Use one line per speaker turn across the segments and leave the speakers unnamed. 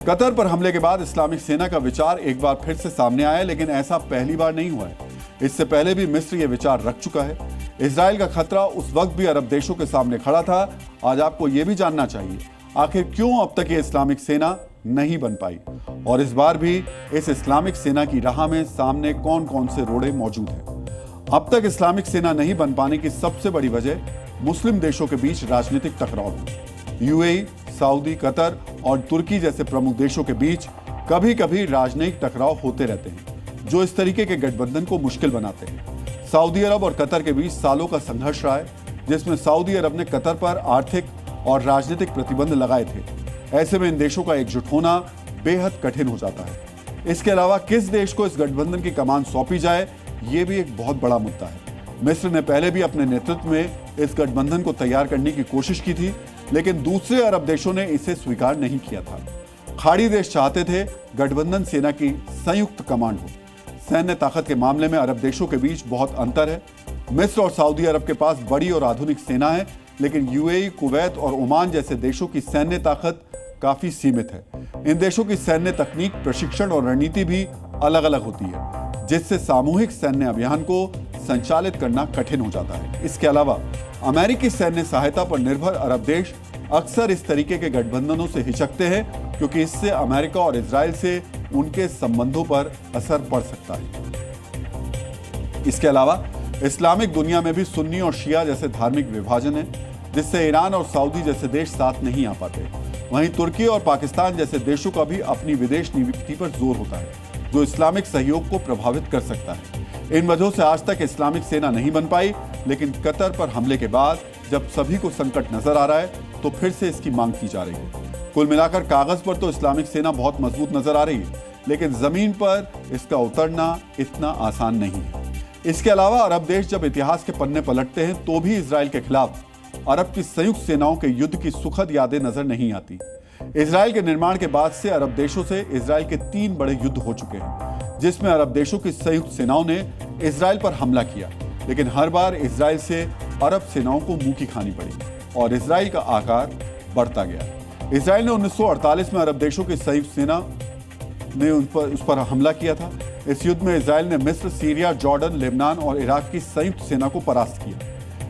Qatar पर हमले के बाद इस्लामिक सेना का विचार एक बार फिर से सामने आया, लेकिन ऐसा पहली बार नहीं हुआ है। इससे पहले भी मिस्र ये विचार रख चुका है। इजराइल का खतरा उस वक्त भी अरब देशों के सामने खड़ा था। आज आपको यह भी जानना चाहिए आखिर क्यों अब तक ये इस्लामिक सेना नहीं बन पाई, और इस बार भी इस इस्लामिक सेना की राह में सामने कौन कौन से रोड़े मौजूद हैं। अब तक इस्लामिक सेना नहीं बन पाने की सबसे बड़ी वजह मुस्लिम देशों के बीच राजनीतिक टकराव है। यूएई, सऊदी, कतर और तुर्की जैसे प्रमुख देशों के बीच कभी कभी राजनयिक टकराव होते रहते हैं, जो इस तरीके के गठबंधन को मुश्किल बनाते हैं। सऊदी अरब और कतर के बीच सालों का संघर्ष रहा है, जिसमें सऊदी अरब ने कतर पर आर्थिक और राजनीतिक प्रतिबंध लगाए थे। ऐसे में इन देशों का एकजुट होना बेहद कठिन हो जाता है। इसके अलावा किस देश को इस गठबंधन की कमान सौंपी जाए, ये भी एक बहुत बड़ा मुद्दा है। मिस्र ने पहले भी अपने नेतृत्व में इस गठबंधन को तैयार करने की कोशिश की थी, लेकिन दूसरे अरब देशों ने इसे स्वीकार नहीं किया था। खाड़ी देश चाहते थे गठबंधन सेना की संयुक्त कमांड हो। सैन्य ताकत के मामले में अरब देशों के बीच बहुत अंतर है। मिस्र और सऊदी अरब के पास बड़ी और आधुनिक सेना है, लेकिन यूएई, कुवैत और ओमान जैसे देशों की सैन्य ताकत काफी सीमित है। इन देशों की सैन्य तकनीक, प्रशिक्षण और रणनीति भी अलग अलग होती है, जिससे सामूहिक सैन्य अभियान को संचालित करना कठिन हो जाता है। इसके अलावा अमेरिकी सैन्य सहायता पर निर्भर अरब देश अक्सर इस तरीके के गठबंधनों से हिचकते हैं, क्योंकि इससे अमेरिका और इजराइल से उनके संबंधों पर असर पड़ सकता है। इसके अलावा इस्लामिक दुनिया में भी सुन्नी और शिया जैसे धार्मिक विभाजन है, जिससे ईरान और सऊदी जैसे देश साथ नहीं आ पाते। वहीं तुर्की और पाकिस्तान जैसे देशों का भी अपनी विदेश नीति पर जोर होता है, जो इस्लामिक सहयोग को प्रभावित कर सकता है। इन वजहों से आज तक इस्लामिक सेना नहीं बन पाई, लेकिन कतर पर हमले के बाद जब सभी को संकट नजर आ रहा है, तो फिर से इसकी मांग की जा रही है। कुल मिलाकर कागज पर तो इस्लामिक सेना बहुत मजबूत नजर आ रही है, लेकिन जमीन पर इसका उतरना इतना आसान नहीं है। इसके अलावा अरब देश जब इतिहास के पन्ने पलटते हैं, तो भी इजराइल के खिलाफ अरब की संयुक्त सेनाओं के युद्ध की सुखद यादें नजर नहीं आती। इजराइल के निर्माण के बाद से अरब देशों से इजराइल के 3 बड़े युद्ध हो चुके हैं, जिसमें अरब देशों की संयुक्त सेनाओं ने इजराइल पर हमला किया, लेकिन हर बार इजराइल से अरब सेनाओं को मुंह की खानी पड़ी और इजराइल का आकार बढ़ता गया। इजराइल ने 1948 में अरब देशों की संयुक्त सेना ने उस पर हमला किया था। इस युद्ध में इजराइल ने मिस्र, सीरिया, जॉर्डन, लेबनान और इराक की संयुक्त सेना को परास्त किया।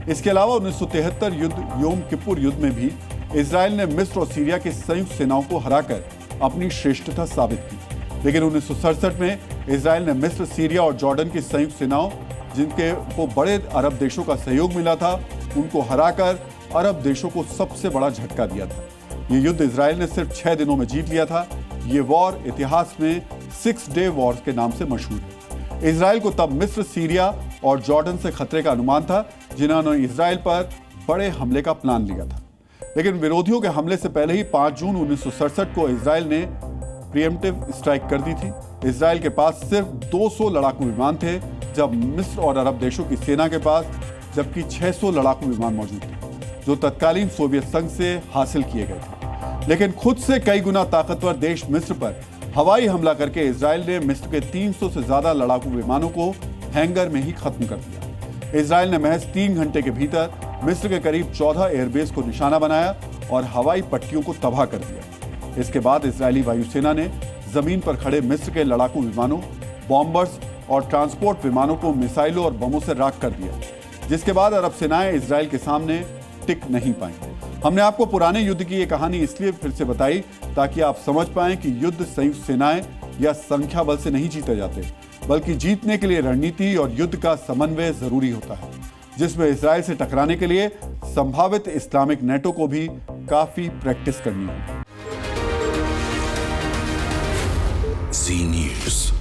इसके अलावा 1973 युद्ध, योम किपुर युद्ध में भी इजराइल ने मिस्र और सीरिया की संयुक्त सेनाओं को हराकर अपनी श्रेष्ठता साबित की। लेकिन 1967 में इजराइल ने मिस्र, सीरिया और जॉर्डन की संयुक्त सेनाओं, जिनके को बड़े अरब देशों का सहयोग मिला था, उनको हराकर अरब देशों को सबसे बड़ा झटका दिया था। ये युद्ध इजराइल ने सिर्फ 6 दिनों में जीत लिया था। ये वॉर इतिहास में 6 डे वॉर के नाम से मशहूर है। इजराइल को तब मिस्र, सीरिया और जॉर्डन से खतरे का अनुमान था, जिन्होंने इजराइल पर बड़े हमले का प्लान लिया था। लेकिन विरोधियों के हमले से पहले ही 5 जून 1967 को इजराइल ने प्रीएम्प्टिव स्ट्राइक कर दी थी। इजराइल के पास सिर्फ 200 लड़ाकू विमान थे, जब मिस्र और अरब देशों की सेना के पास जबकि 600 लड़ाकू विमान मौजूद थे, जो तत्कालीन सोवियत संघ से हासिल किए गए थे। लेकिन खुद से कई गुना ताकतवर देश मिस्र पर हवाई हमला करके इजराइल ने मिस्र के 300 से ज्यादा लड़ाकू विमानों को हैंगर में ही खत्म कर दिया। इजराइल ने महज 3 घंटे के भीतर मिस्र के करीब 14 एयरबेस को निशाना बनाया और हवाई पट्टियों को तबाह कर दिया। इसके बाद इजरायली वायुसेना ने जमीन पर खड़े मिस्र के लड़ाकू विमानों, बॉम्बर्स और ट्रांसपोर्ट विमानों को मिसाइलों और बमों से राख कर दिया, जिसके बाद अरब सेनाएं इजराइल के सामने टिक नहीं पाई। हमने आपको पुराने युद्ध की ये कहानी इसलिए फिर से बताई ताकि आप समझ पाएं कि युद्ध संयुक्त सेनाएं या संख्या बल से नहीं जीते जाते, बल्कि जीतने के लिए रणनीति और युद्ध का समन्वय जरूरी होता है, जिसमें इजराइल से टकराने के लिए संभावित इस्लामिक नेटो को भी काफी प्रैक्टिस करनी होगी।
जी न्यूज़।